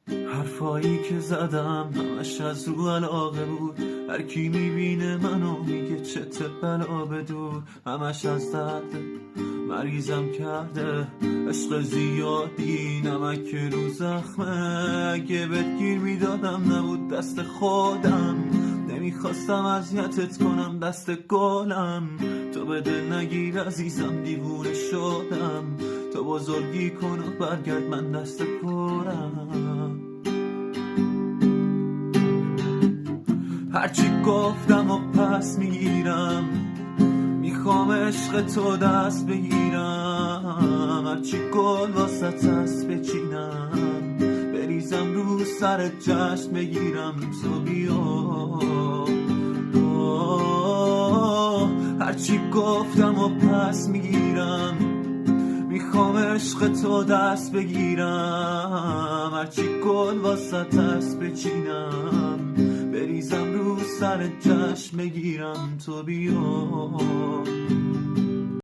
حرفایی که زدم همش از رو علاقه بود. هر کی میبینه منو میگه چته بلا بدور. همش از درد مریضم کرده عشق زیادی، نمک رو زخمه. اگه بهت گیر میدادم نبود دست خودم، نمیخواستم اذیتت کنم دست گلم. تو به دل نگیر عزیزم دیوونه شدم، تو بزرگی کن و برگرد من دست پرم. هرچی گفتم و پس میگیرم، میخوام عشق تو دست بگیرم. هرچی گل واسه هست بچینم، بریزم رو سر جشن بگیرم. تو بیا هرچی گفتم و پس میگیرم، میخوام عشق تو دست بگیرم. هرچی گل واسه هست بچینم، بریزم رو سر جشن بگیرم. تو بیا